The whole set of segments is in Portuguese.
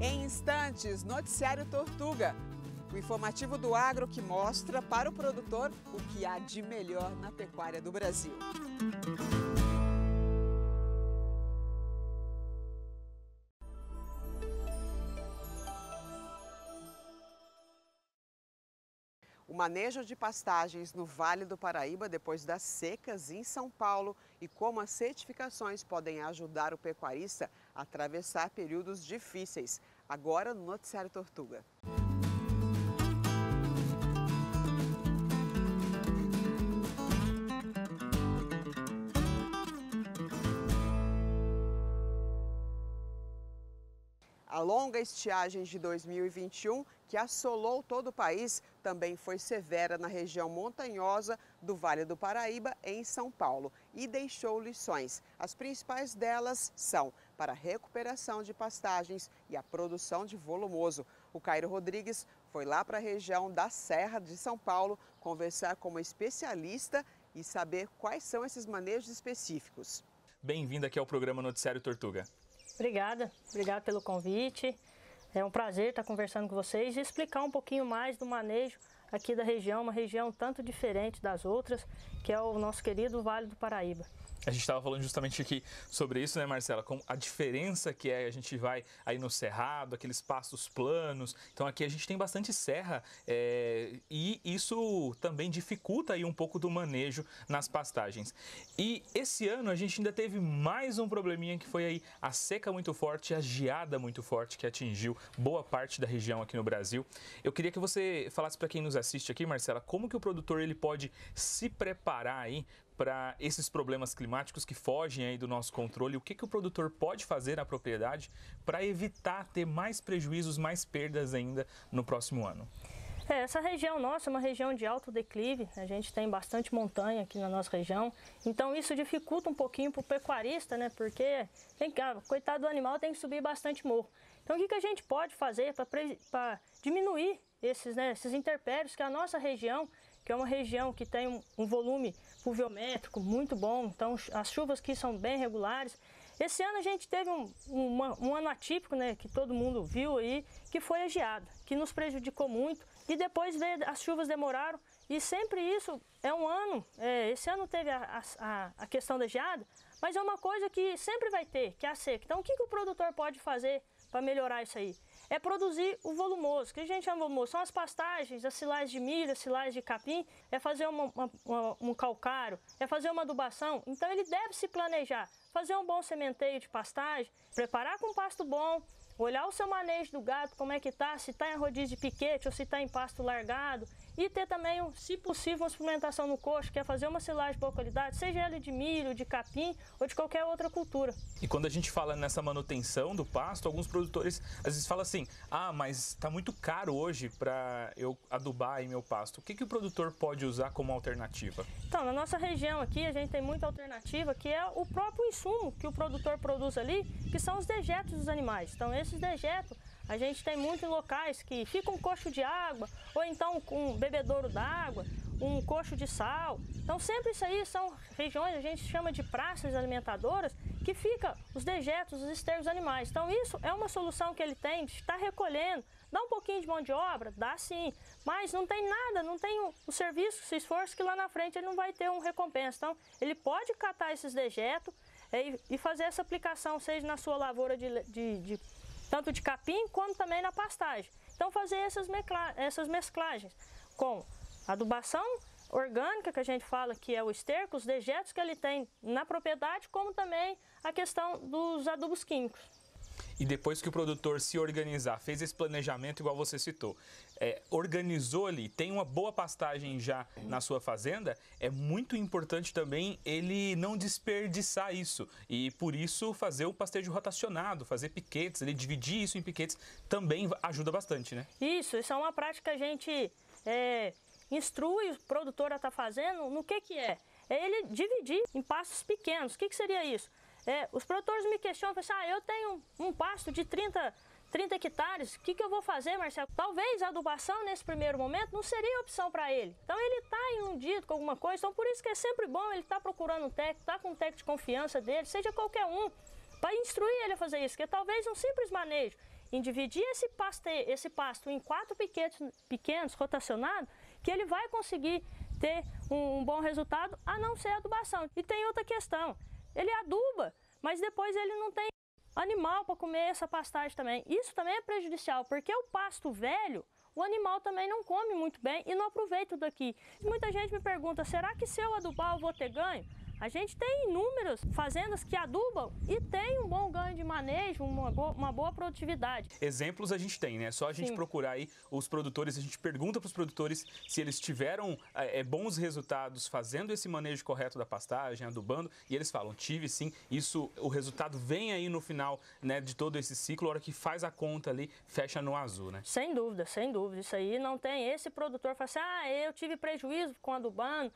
Em instantes, Noticiário Tortuga. O informativo do agro que mostra para o produtor o que há de melhor na pecuária do Brasil. O manejo de pastagens no Vale do Paraíba depois das secas em São Paulo e como as certificações podem ajudar o pecuarista a atravessar períodos difíceis. Agora no Noticiário Tortuga. A longa estiagem de 2021, que assolou todo o país, também foi severa na região montanhosa do Vale do Paraíba, em São Paulo, e deixou lições. As principais delas são para a recuperação de pastagens e a produção de volumoso. O Cairo Rodrigues foi lá para a região da Serra de São Paulo conversar com uma especialista e saber quais são esses manejos específicos. Bem-vindo aqui ao programa Noticiário Tortuga. Obrigada pelo convite. É um prazer estar conversando com vocês e explicar um pouquinho mais do manejo aqui da região, uma região tanto diferente das outras, que é o nosso querido Vale do Paraíba. A gente estava falando justamente aqui sobre isso, né, Marcela? Com a diferença que é, a gente vai aí no cerrado, aqueles pastos planos. Então aqui a gente tem bastante serra e isso também dificulta aí um pouco do manejo nas pastagens. E esse ano a gente ainda teve mais um probleminha que foi aí a seca muito forte, a geada muito forte que atingiu boa parte da região aqui no Brasil. Eu queria que você falasse para quem nos assiste aqui, Marcela, como que o produtor ele pode se preparar aí para esses problemas climáticos que fogem aí do nosso controle, o que o produtor pode fazer na propriedade para evitar ter mais prejuízos, mais perdas ainda no próximo ano? Essa região nossa é uma região de alto declive, a gente tem bastante montanha aqui na nossa região, então isso dificulta um pouquinho para o pecuarista, né? Porque, coitado do animal, tem que subir bastante morro. Então o que a gente pode fazer para diminuir esses intempéries que a nossa região, que é uma região que tem um volume pluviométrico muito bom, então as chuvas aqui são bem regulares. Esse ano a gente teve um ano atípico, né, que todo mundo viu aí, que foi a geada, que nos prejudicou muito. E depois as chuvas demoraram e sempre isso é um ano, esse ano teve a questão da geada, mas é uma coisa que sempre vai ter, que é a seca. Então o que o produtor pode fazer para melhorar isso aí? É produzir o volumoso. O que a gente chama de volumoso? São as pastagens, as silagens de milho, as silagens de capim, é fazer um calcário, é fazer uma adubação. Então ele deve se planejar, fazer um bom sementeio de pastagem, preparar com pasto bom, olhar o seu manejo do gado, como é que está, se está em rodízio de piquete ou se está em pasto largado, e ter também, se possível, uma suplementação no coxo, que é fazer uma silagem de boa qualidade, seja ela de milho, de capim ou de qualquer outra cultura. E quando a gente fala nessa manutenção do pasto, alguns produtores às vezes falam assim, mas está muito caro hoje para eu adubar aí meu pasto. O que o produtor pode usar como alternativa? Então, na nossa região aqui, a gente tem muita alternativa, que é o próprio insumo que o produtor produz ali, que são os dejetos dos animais. Então, esses dejetos, a gente tem muito em locais que fica um coxo de água, ou então um bebedouro d'água, um coxo de sal. Então sempre isso aí são regiões, a gente chama de praças alimentadoras, que fica os dejetos, os estercos dos animais. Então isso é uma solução que ele tem de estar recolhendo. Dá um pouquinho de mão de obra? Dá sim, mas não tem nada, não tem o serviço, esse esforço que lá na frente ele não vai ter uma recompensa. Então ele pode catar esses dejetos e fazer essa aplicação, seja na sua lavoura tanto de capim, como também na pastagem. Então fazer essas mesclagens com adubação orgânica, que a gente fala que é o esterco, os dejetos que ele tem na propriedade, como também a questão dos adubos químicos. E depois que o produtor se organizar, fez esse planejamento igual você citou, organizou ali, tem uma boa pastagem já na sua fazenda, é muito importante também ele não desperdiçar isso. E por isso fazer o pastejo rotacionado, fazer piquetes, ele dividir isso em piquetes também ajuda bastante, né? Isso é uma prática que a gente instrui o produtor a estar fazendo no que é. É ele dividir em pastos pequenos. O que seria isso? Os produtores me questionam, falam assim, eu tenho um pasto de 30 hectares, o que eu vou fazer, Marcelo? Talvez a adubação nesse primeiro momento não seria opção para ele. Então ele está iludido com alguma coisa, então por isso que é sempre bom ele estar procurando um técnico, estar com um técnico de confiança dele, seja qualquer um, para instruir ele a fazer isso, que é talvez um simples manejo. em dividir esse pasto em 4 pequenos rotacionados, que ele vai conseguir ter um bom resultado, a não ser a adubação. E tem outra questão, ele aduba, mas depois ele não tem animal para comer essa pastagem também. Isso também é prejudicial, porque o pasto velho, o animal também não come muito bem e não aproveita daqui. Muita gente me pergunta, será que se eu adubar eu vou ter ganho? A gente tem inúmeras fazendas que adubam e tem um bom ganho de manejo, uma boa produtividade. Exemplos a gente tem, né? Só a gente procurar aí os produtores, a gente pergunta para os produtores se eles tiveram bons resultados fazendo esse manejo correto da pastagem, adubando, e eles falam, tive sim, isso, o resultado vem aí no final, né, de todo esse ciclo, a hora que faz a conta ali, fecha no azul, né? Sem dúvida, isso aí não tem. Esse produtor fala assim, eu tive prejuízo com adubando,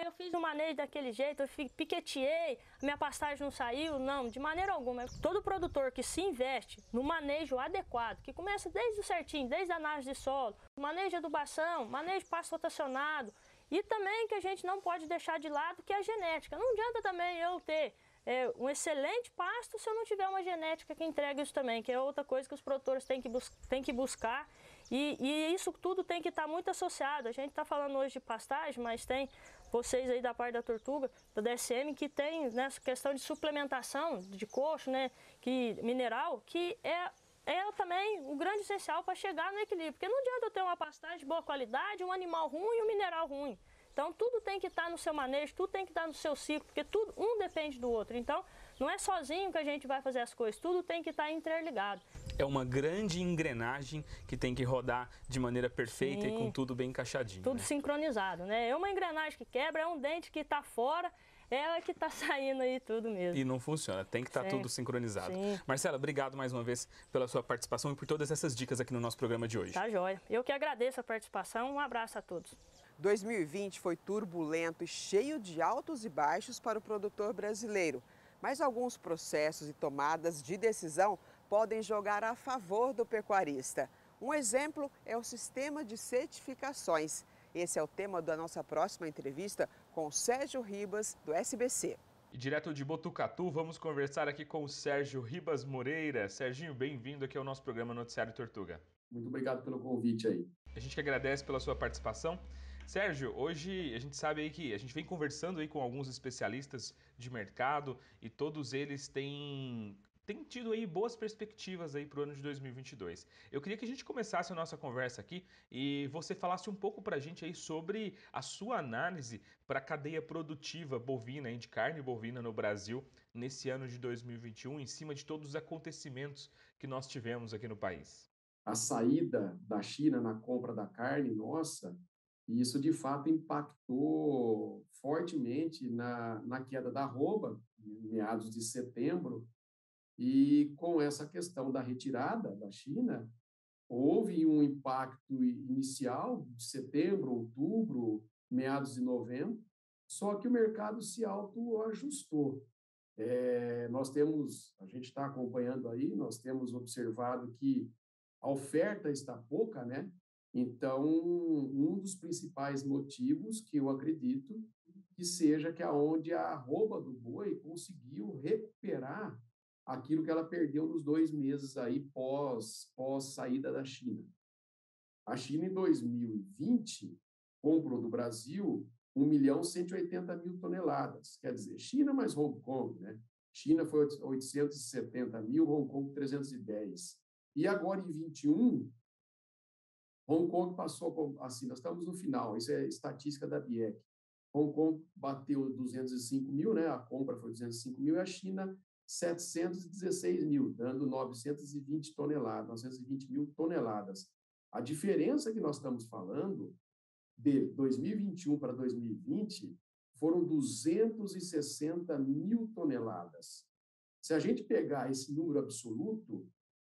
eu fiz um manejo daquele jeito, eu piqueteei, a minha pastagem não saiu. Não, de maneira alguma. Todo produtor que se investe no manejo adequado, que começa desde o certinho, desde a análise de solo, manejo de adubação, manejo de pasto rotacionado, e também que a gente não pode deixar de lado, que é a genética. Não adianta também eu ter um excelente pasto se eu não tiver uma genética que entregue isso também, que é outra coisa que os produtores têm que buscar. E isso tudo tem que estar muito associado. A gente está falando hoje de pastagem, mas tem vocês aí da parte da Tortuga, da DSM, que tem nessa questão de suplementação de coxo, né, mineral, que é também o grande essencial para chegar no equilíbrio. Porque não adianta eu ter uma pastagem de boa qualidade, um animal ruim e um mineral ruim. Então, tudo tem que estar no seu manejo, tudo tem que estar no seu ciclo, porque um depende do outro. Então, não é sozinho que a gente vai fazer as coisas, tudo tem que estar interligado. É uma grande engrenagem que tem que rodar de maneira perfeita e com tudo bem encaixadinho. Tudo sincronizado, né? É uma engrenagem que quebra, é um dente que está fora, ela que está saindo aí tudo mesmo. E não funciona, tem que estar tudo sincronizado. Sim. Marcela, obrigado mais uma vez pela sua participação e por todas essas dicas aqui no nosso programa de hoje. Tá joia. Eu que agradeço a participação, um abraço a todos. 2020 foi turbulento e cheio de altos e baixos para o produtor brasileiro, mas alguns processos e tomadas de decisão podem jogar a favor do pecuarista. Um exemplo é o sistema de certificações. Esse é o tema da nossa próxima entrevista com o Sérgio Ribas, do SBC. E direto de Botucatu, vamos conversar aqui com o Sérgio Ribas Moreira. Serginho, bem-vindo aqui ao nosso programa Noticiário Tortuga. Muito obrigado pelo convite aí. A gente que agradece pela sua participação. Sérgio, hoje a gente sabe aí que a gente vem conversando aí com alguns especialistas de mercado e todos eles têm tido aí boas perspectivas aí para o ano de 2022. Eu queria que a gente começasse a nossa conversa aqui e você falasse um pouco para a gente aí sobre a sua análise para a cadeia produtiva bovina, de carne bovina no Brasil nesse ano de 2021, em cima de todos os acontecimentos que nós tivemos aqui no país. A saída da China na compra da carne, nossa, e isso de fato impactou fortemente na queda da arroba, em meados de setembro, e com essa questão da retirada da China, houve um impacto inicial de setembro, outubro, meados de novembro, só que o mercado se autoajustou. A gente está acompanhando aí, nós temos observado que a oferta está pouca, né? Então, um dos principais motivos que eu acredito que seja que aonde a arroba do boi conseguiu recuperar aquilo que ela perdeu nos 2 meses aí pós saída da China. A China, em 2020, comprou do Brasil 1.180.000 toneladas. Quer dizer, China mais Hong Kong, né? China foi 870 mil, Hong Kong 310. E agora, em 21, Hong Kong passou, assim, nós estamos no final, isso é estatística da BIEC. Hong Kong bateu 205 mil, né? A compra foi 205 mil, e a China 716 mil, dando 920 toneladas, 920 mil toneladas. A diferença que nós estamos falando de 2021 para 2020 foram 260 mil toneladas. Se a gente pegar esse número absoluto,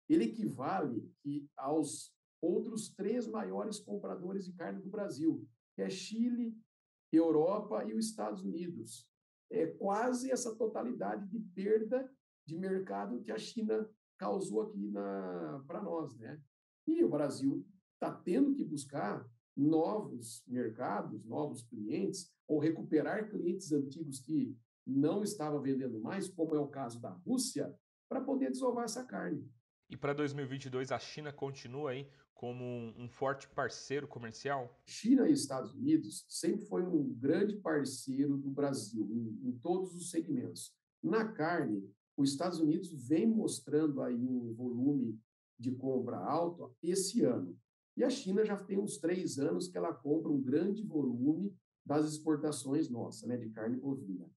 ele equivale aos outros 3 maiores compradores de carne do Brasil, que é Chile, Europa e os Estados Unidos. É quase essa totalidade de perda de mercado que a China causou aqui para nós, né? E o Brasil está tendo que buscar novos mercados, novos clientes, ou recuperar clientes antigos que não estavam vendendo mais, como é o caso da Rússia, para poder desovar essa carne. E para 2022 a China continua aí como um forte parceiro comercial? China e Estados Unidos sempre foi um grande parceiro do Brasil em todos os segmentos. Na carne, os Estados Unidos vem mostrando aí um volume de compra alto esse ano. E a China já tem uns 3 anos que ela compra um grande volume das exportações nossas, né, de carne bovina.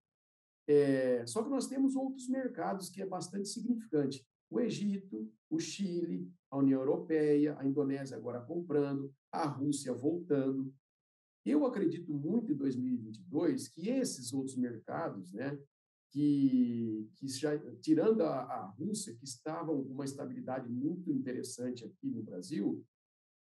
Só que nós temos outros mercados que é bastante significante. O Egito, o Chile, a União Europeia, a Indonésia agora comprando, a Rússia voltando. Eu acredito muito em 2022 que esses outros mercados, né, que já, tirando a Rússia, que estavam com uma estabilidade muito interessante aqui no Brasil,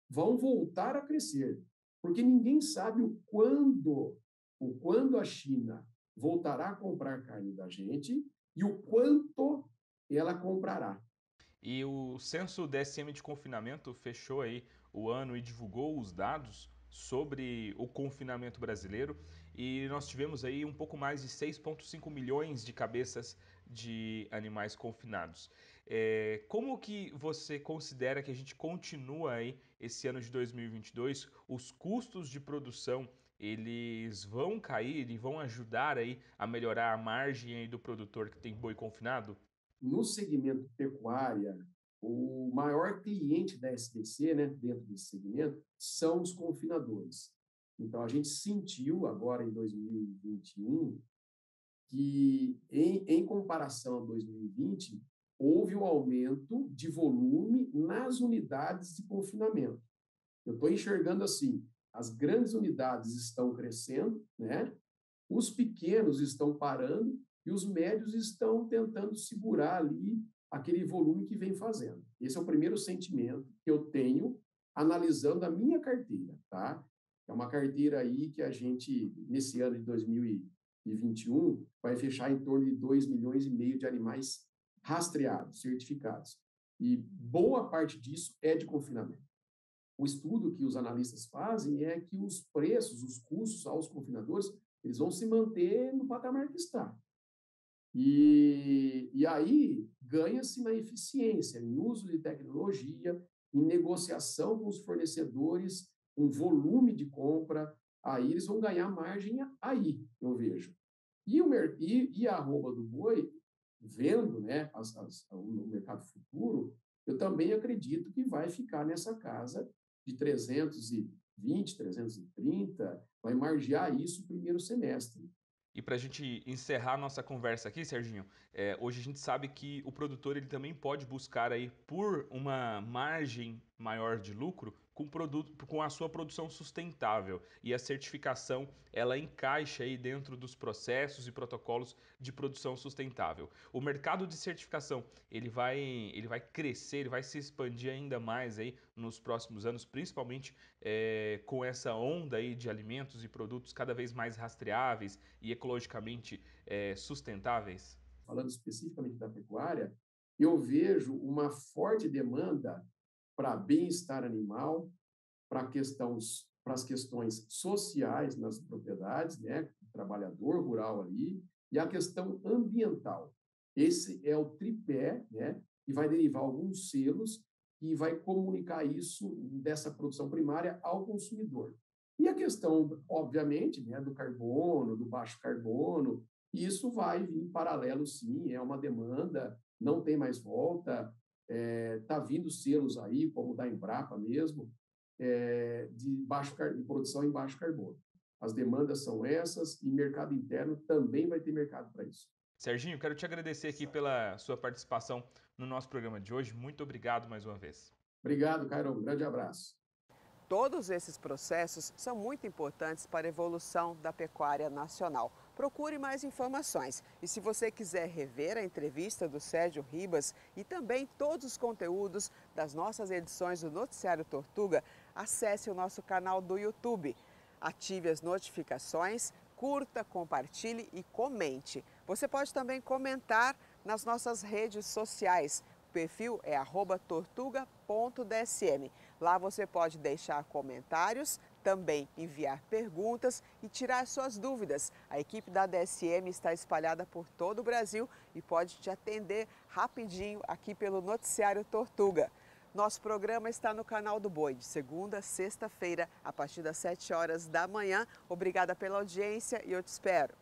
vão voltar a crescer, porque ninguém sabe o quando a China voltará a comprar carne da gente e o quanto ela comprará. E o censo DSM de confinamento fechou aí o ano e divulgou os dados sobre o confinamento brasileiro e nós tivemos aí um pouco mais de 6,5 milhões de cabeças de animais confinados. Como que você considera que a gente continua aí esse ano de 2022? Os custos de produção eles vão cair e vão ajudar aí a melhorar a margem aí do produtor que tem boi confinado? No segmento pecuária, o maior cliente da SDC, né, dentro desse segmento, são os confinadores. Então, a gente sentiu agora em 2021 que, em comparação a 2020, houve um aumento de volume nas unidades de confinamento. Eu estou enxergando assim, as grandes unidades estão crescendo, né? Os pequenos estão parando e os médios estão tentando segurar ali aquele volume que vem fazendo. Esse é o primeiro sentimento que eu tenho analisando a minha carteira, tá? É uma carteira aí que a gente, nesse ano de 2021, vai fechar em torno de 2,5 milhões de animais rastreados, certificados. E boa parte disso é de confinamento. O estudo que os analistas fazem é que os preços, os custos aos confinadores, eles vão se manter no patamar que está. E aí ganha-se na eficiência, em uso de tecnologia, em negociação com os fornecedores, um volume de compra, aí eles vão ganhar margem aí, eu vejo. E a arroba do boi, vendo, né, o mercado futuro, eu também acredito que vai ficar nessa casa de 320, 330, vai margear isso no primeiro semestre. E para a gente encerrar nossa conversa aqui, Serginho, hoje a gente sabe que o produtor ele também pode buscar aí por uma margem maior de lucro com produto, com a sua produção sustentável. E a certificação ela encaixa aí dentro dos processos e protocolos de produção sustentável. O mercado de certificação ele vai crescer, ele vai se expandir ainda mais aí nos próximos anos, principalmente com essa onda aí de alimentos e produtos cada vez mais rastreáveis e ecologicamente sustentáveis? Falando especificamente da pecuária, eu vejo uma forte demanda para bem-estar animal, para as questões sociais nas propriedades, né, o trabalhador rural ali, e a questão ambiental. Esse é o tripé, né, e vai derivar alguns selos e vai comunicar isso dessa produção primária ao consumidor. E a questão, obviamente, né, do carbono, do baixo carbono, isso vai vir em paralelo, sim, é uma demanda, não tem mais volta, está vindo selos aí, como o da Embrapa mesmo, de produção em baixo carbono. As demandas são essas e mercado interno também vai ter mercado para isso. Serginho, quero te agradecer aqui pela sua participação no nosso programa de hoje. Muito obrigado mais uma vez. Obrigado, Cairo. Um grande abraço. Todos esses processos são muito importantes para a evolução da pecuária nacional. Procure mais informações. E se você quiser rever a entrevista do Sérgio Ribas e também todos os conteúdos das nossas edições do Noticiário Tortuga, acesse o nosso canal do YouTube. Ative as notificações, curta, compartilhe e comente. Você pode também comentar nas nossas redes sociais. O perfil é @tortuga.dsm. Lá você pode deixar comentários, também enviar perguntas e tirar suas dúvidas. A equipe da DSM está espalhada por todo o Brasil e pode te atender rapidinho aqui pelo Noticiário Tortuga. Nosso programa está no canal do Boi, de segunda a sexta-feira, a partir das 7 horas da manhã. Obrigada pela audiência e eu te espero.